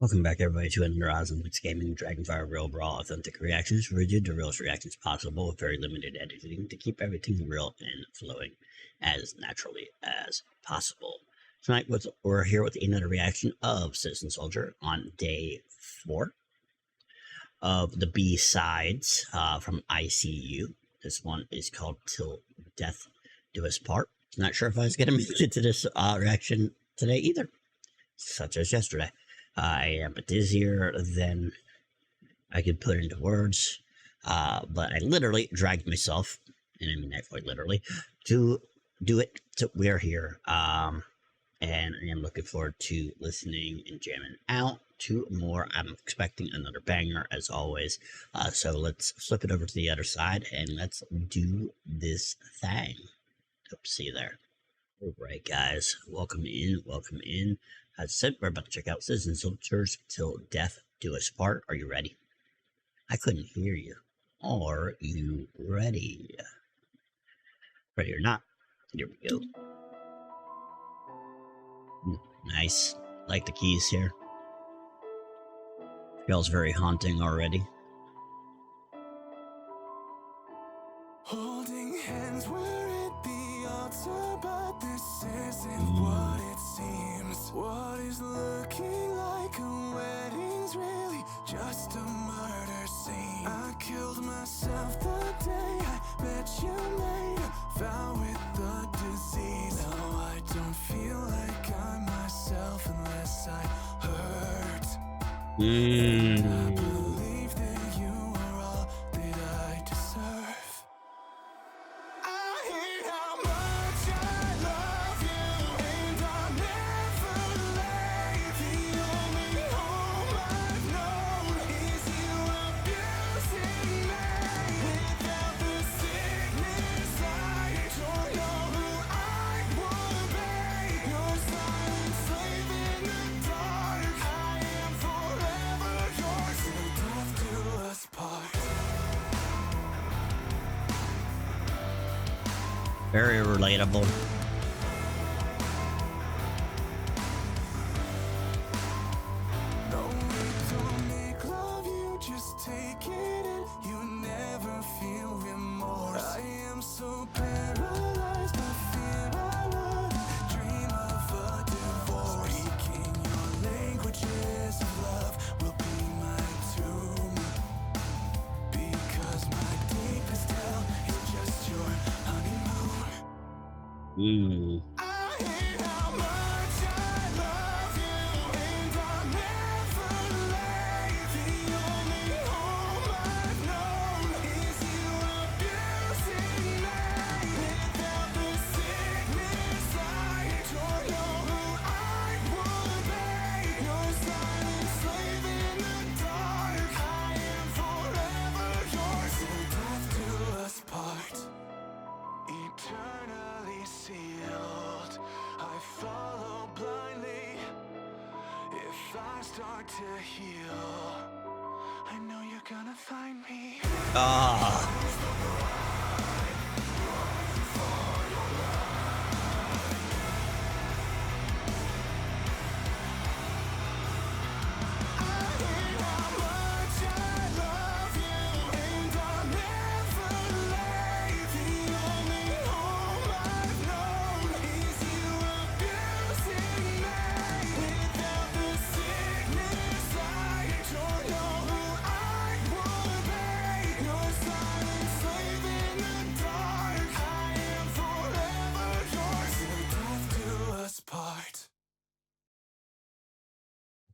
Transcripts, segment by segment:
Welcome back, everybody, to another Awesome Mix Gaming Dragonfire Real Brawl Authentic Reactions, rigid to realest reactions possible with very limited editing to keep everything real and flowing as naturally as possible. Tonight, we're here with another reaction of Citizen Soldier on day 4 of the B-sides from ICU. This one is called Till Death Do Us Part. Not sure if I was going to make it to this reaction today either, such as yesterday. I am dizzier than I could put into words, but I literally dragged myself, and I mean that quite literally, to do it. So we are here, and I am looking forward to listening and jamming out to more. I'm expecting another banger as always, so let's flip it over to the other side and let's do this thing. Hope to see you there. All right, guys, welcome in, welcome in. As I said, we're about to check out Citizen Soldiers Till Death Do Us Part. Are you ready? I couldn't hear you. Are you ready? Ready or not? Here we go. Nice. Like the keys here. Feels very haunting already. Holding hands, we're at the altar, but this isn't what it seems. What is looking like a wedding's really just a murder scene. I killed myself the day I met you, made a vow with the disease. Now I don't feel like I'm myself unless I hurt. I believe that you are all that I deserve. I hate how much I love you, and I'll never leave. The only home I've known is you abusing me. Without the sickness, I don't know who I would be. Your silent slave in the dark. I am forever yours, till death do us part. Very relatable. No, we don't make love, you just take it in. You never feel remorse. I am so paralyzed by fear. I would dream of a divorce. Speaking your languages of love will be my tomb. Because my deepest hell is just your honeymoon. I hate how much I love you, and I'll never leave. The only home I've known is you abusing me. Without the sickness, I don't know who I would be. Your silent slave in the dark. I am forever yours, till death do us part. Eternally sealed, I follow blindly. If I start to heal, I know you're gonna find me.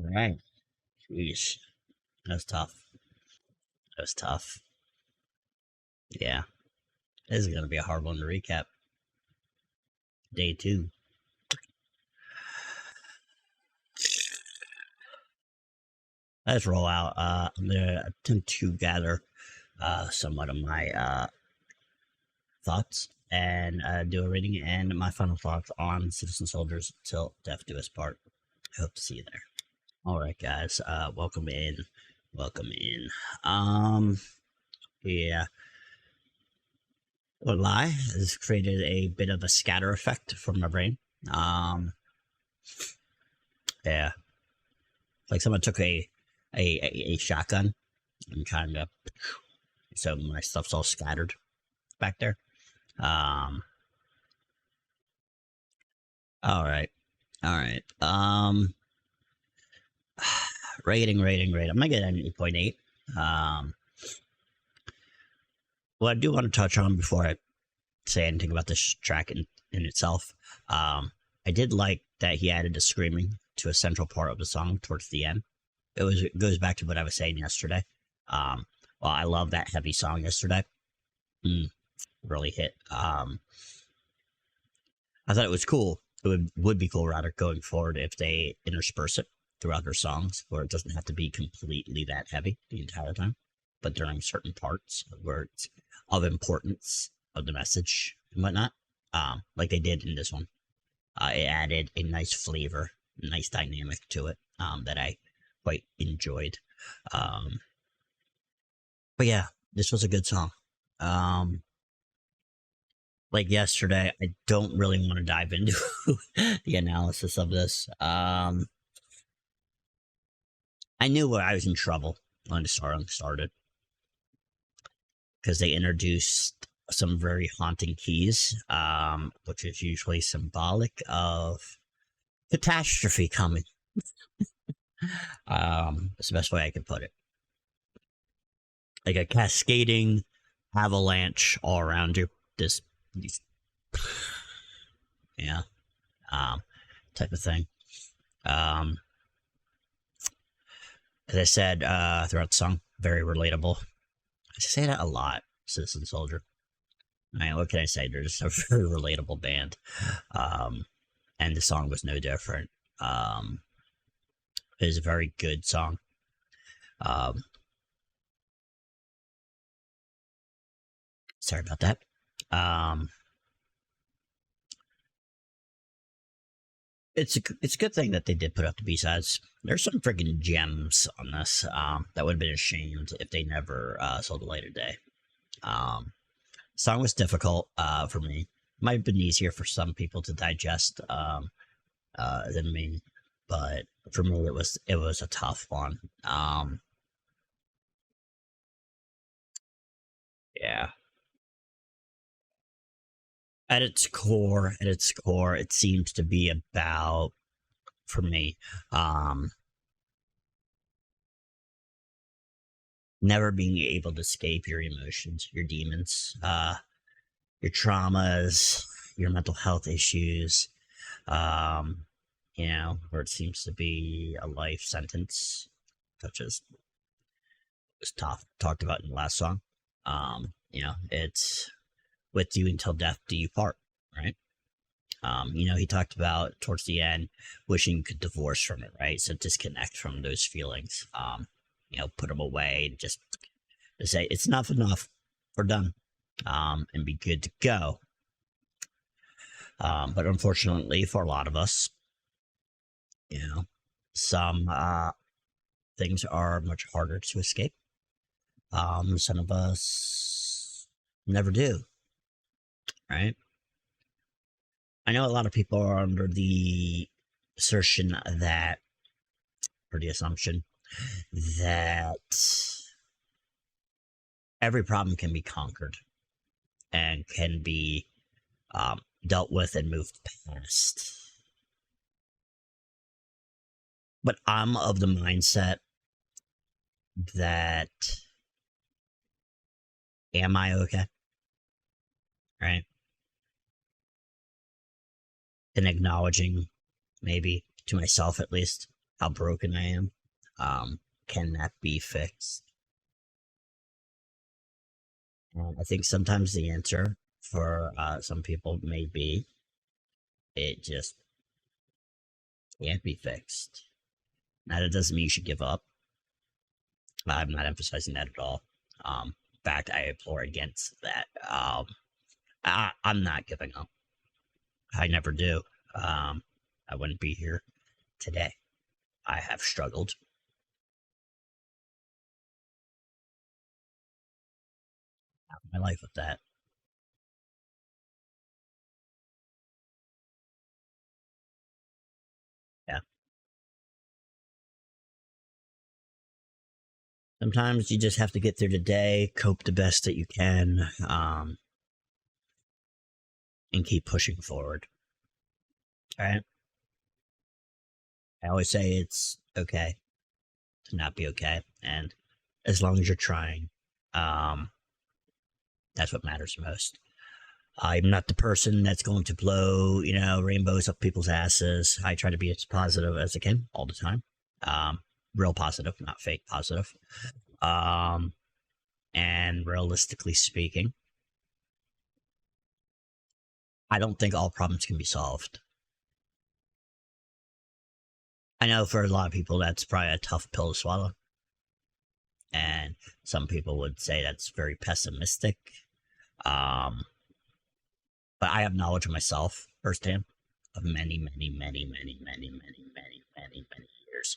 All right. Jeez. That was tough. That was tough. Yeah. This is going to be a hard one to recap. Day 2. Let's roll out. I'm going to attempt to gather somewhat of my thoughts and do a reading and my final thoughts on Citizen Soldiers Till Death Do Us Part. I hope to see you there. Alright, guys. Welcome in. Welcome in. Yeah. What lie has created a bit of a scatter effect from my brain. Yeah. Like someone took a shotgun and kind of, so my stuff's all scattered back there. Um, all right, all right. Rating. I'm gonna get an 8.8. Um, what I do want to touch on before I say anything about this track in itself, I did like that he added the screaming to a central part of the song towards the end. It goes back to what I was saying yesterday. Well, I love that heavy song yesterday. Really hit. I thought it was cool. It would be cool rather going forward if they intersperse it throughout their songs, where it doesn't have to be completely that heavy the entire time, but during certain parts where it's of importance of the message and whatnot, like they did in this one. It added a nice flavor, nice dynamic to it that I quite enjoyed. But yeah, this was a good song. Like yesterday, I don't really want to dive into the analysis of this. I knew where I was in trouble when the song started because they introduced some very haunting keys, which is usually symbolic of catastrophe coming. It's the best way I can put it. Like a cascading avalanche all around you. Yeah, type of thing. As I said throughout the song, very relatable. I say that a lot, Citizen Soldier. I mean, what can I say? They're just a very relatable band. And the song was no different. It is a very good song. Sorry about that. It's a good thing that they did put up the B-sides. There's some freaking gems on this that would have been ashamed if they never saw the light of day. Song was difficult for me. Might have been easier for some people to digest than me, but for me it was a tough one. Yeah. At its core, it seems to be about, for me, never being able to escape your emotions, your demons, your traumas, your mental health issues, where it seems to be a life sentence, such as was talked about in the last song. It's with you until death do you part, right? He talked about towards the end wishing you could divorce from it, right? So disconnect from those feelings. Put them away and just say it's enough. We're done, and be good to go. But unfortunately, for a lot of us, some things are much harder to escape. Some of us never do, right? I know a lot of people are under the assertion that, or the assumption that every problem can be conquered and can be dealt with and moved past. But I'm of the mindset that, am I okay? Right? And acknowledging, maybe to myself at least, how broken I am. Can that be fixed? I think sometimes the answer for some people may be it just can't be fixed. Now, that doesn't mean you should give up. I'm not emphasizing that at all. In fact, I implore against that. I'm not giving up. I never do. I wouldn't be here today. I have struggled. My life with that. Yeah. Sometimes you just have to get through the day, cope the best that you can, and keep pushing forward. All right. I always say it's okay to not be okay, and as long as you're trying, um, that's what matters most. I'm not the person that's going to blow, rainbows up people's asses. I try to be as positive as I can all the time. Real positive, not fake positive. And realistically speaking, I don't think all problems can be solved. I know for a lot of people that's probably a tough pill to swallow. And some people would say that's very pessimistic. But I have knowledge of myself firsthand of many, many, many, many, many, many, many, many, many years,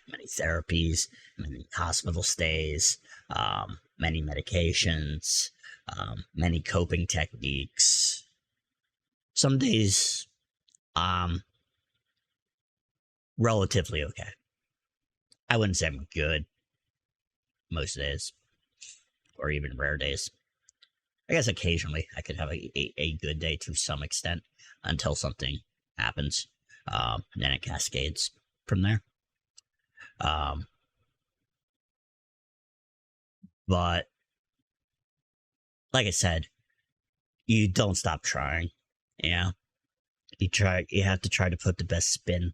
many therapies, many hospital stays, many medications, many coping techniques. Some days, relatively okay. I wouldn't say I'm good most days, or even rare days. I guess occasionally I could have a good day to some extent until something happens. Then it cascades from there. But like I said, you don't stop trying. You have to try to put the best spin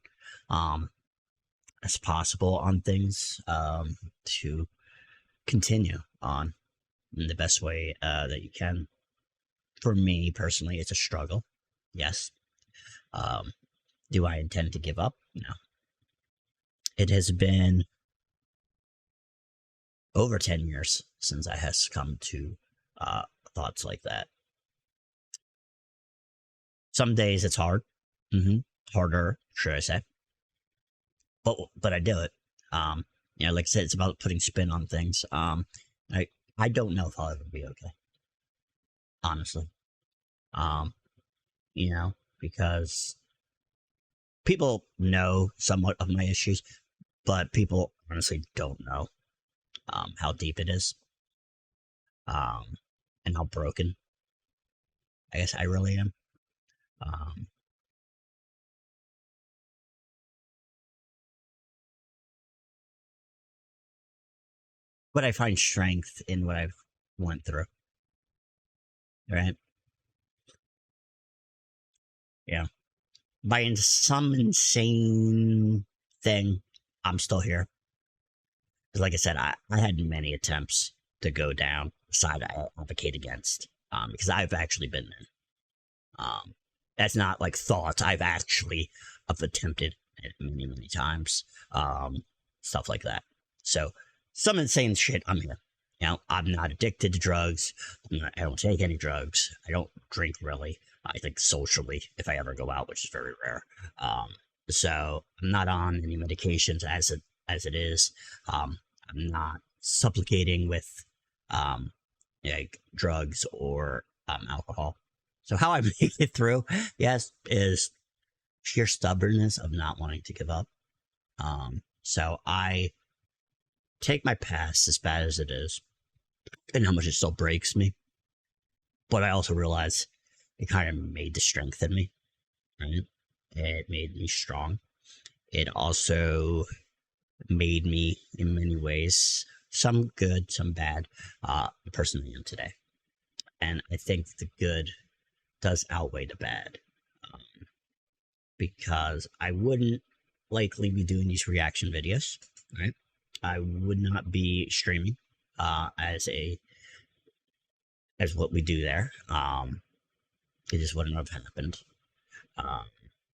as possible on things to continue on in the best way that you can. For me personally, it's a struggle. Yes. Do I intend to give up? No. It has been over 10 years since I has come to thoughts like that. Some days it's hard. Harder, should I say. But I do it. Like I said, it's about putting spin on things. I don't know if I'll ever be okay. Honestly. Because people know somewhat of my issues, but people honestly don't know how deep it is, and how broken I guess I really am. But I find strength in what I've went through. Right? Yeah. By some insane thing, I'm still here. Like I said, I had many attempts to go down the side I advocate against, because I've actually been there. That's not like thoughts. I've attempted it many, many times. Stuff like that. So some insane shit. I'm here. I'm not addicted to drugs. I don't take any drugs. I don't drink really. I think socially, if I ever go out, which is very rare. So I'm not on any medications as it is. I'm not supplicating with like drugs or alcohol. So how I make it through, yes, is sheer stubbornness of not wanting to give up. So I take my past as bad as it is, and how much it still breaks me. But I also realize it kind of made the strength in me, right? It made me strong. It also made me, in many ways, some good, some bad, the person I am today. And I think the good does outweigh the bad, because I wouldn't likely be doing these reaction videos, right? I would not be streaming as what we do there. It just wouldn't have happened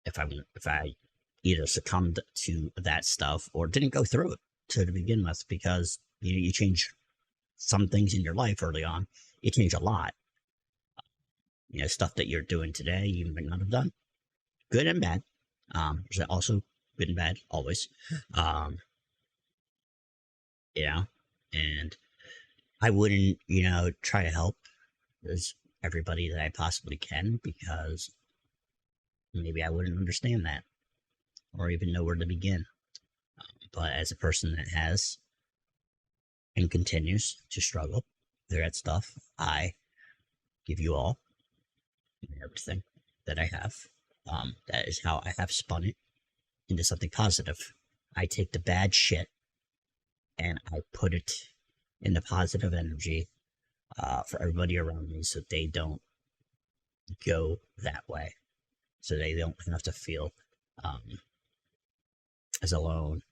if I either succumbed to that stuff or didn't go through it to begin with, because you change some things in your life early on. You change a lot. Stuff that you're doing today you might not have done, good and bad. There's also good and bad always. And I wouldn't, try to help everybody that I possibly can, because maybe I wouldn't understand that or even know where to begin. But as a person that has and continues to struggle through that stuff, I give you all everything that I have. That is how I have spun it into something positive. I take the bad shit and I put it into positive energy for everybody around me so they don't go that way. So they don't have to feel as alone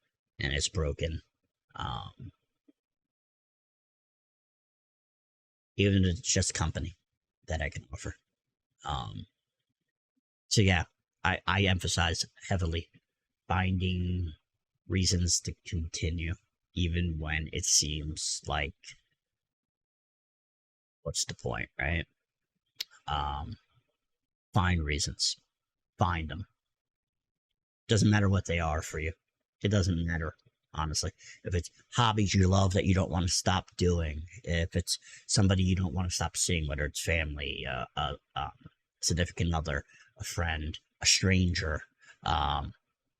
and as broken. Even if it's just company that I can offer. So yeah, I emphasize heavily finding reasons to continue, even when it seems like, what's the point, right? Find reasons. Find them. Doesn't matter what they are for you. It doesn't matter, honestly. If it's hobbies you love that you don't want to stop doing, if it's somebody you don't want to stop seeing, whether it's family, significant other, a friend, a stranger,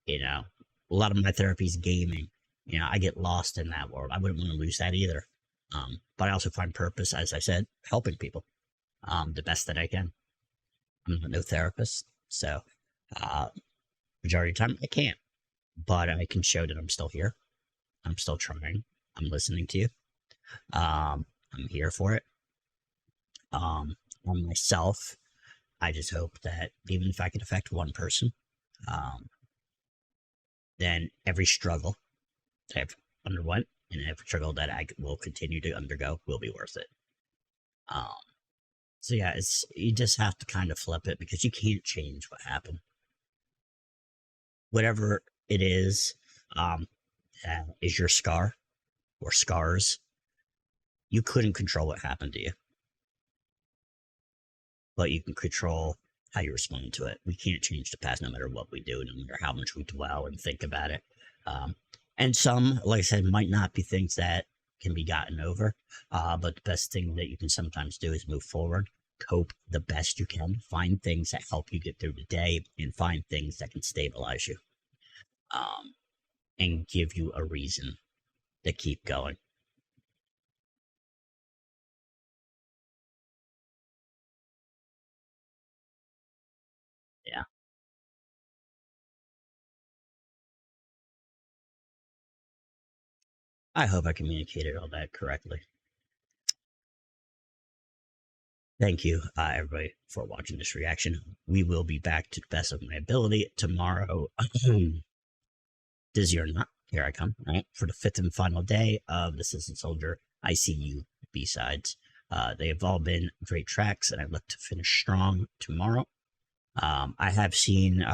you know, a lot of my therapy is gaming. You know, I get lost in that world. I wouldn't want to lose that either. But I also find purpose, as I said, helping people the best that I can. I'm no therapist, so majority of the time I can't. But I can show that I'm still here. I'm still trying. I'm listening to you. I'm here for it. On myself, I just hope that even if I can affect one person, then every struggle that I've underwent and every struggle that I will continue to undergo will be worth it. So yeah, you just have to kind of flip it because you can't change what happened. Whatever it is your scar or scars, you couldn't control what happened to you. But you can control how you respond to it. We can't change the past no matter what we do, no matter how much we dwell and think about it. And some, like I said, might not be things that can be gotten over. But the best thing that you can sometimes do is move forward, cope the best you can, find things that help you get through the day, and find things that can stabilize you. And give you a reason to keep going. Yeah. I hope I communicated all that correctly. Thank you, everybody, for watching this reaction. We will be back to the best of my ability tomorrow. Dizzy or not, here I come, right? For the 5th and final day of the Citizen Soldier ICU B-sides. They have all been great tracks, and I look to finish strong tomorrow. I have seen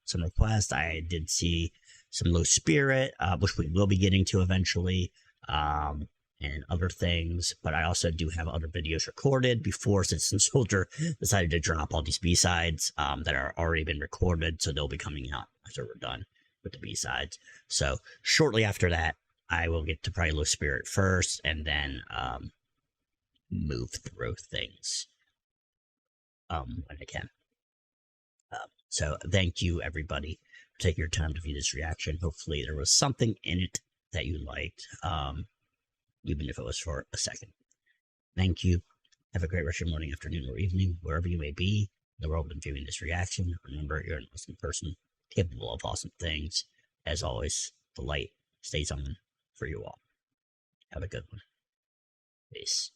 some requests. I did see some Low Spirit, which we will be getting to eventually, and other things. But I also do have other videos recorded before Citizen Soldier decided to drop all these B-sides that are already been recorded, so they'll be coming out after we're done with the B-sides. So shortly after that, I will get to probably Low Spirit first, and then move through things when I can. So thank you, everybody, for taking your time to view this reaction. Hopefully there was something in it that you liked, even if it was for a second. Thank you. Have a great rest of your morning, afternoon, or evening, wherever you may be in the world and viewing this reaction. Remember, you're an awesome person, capable of awesome things. As always, the light stays on for you all. Have a good one. Peace.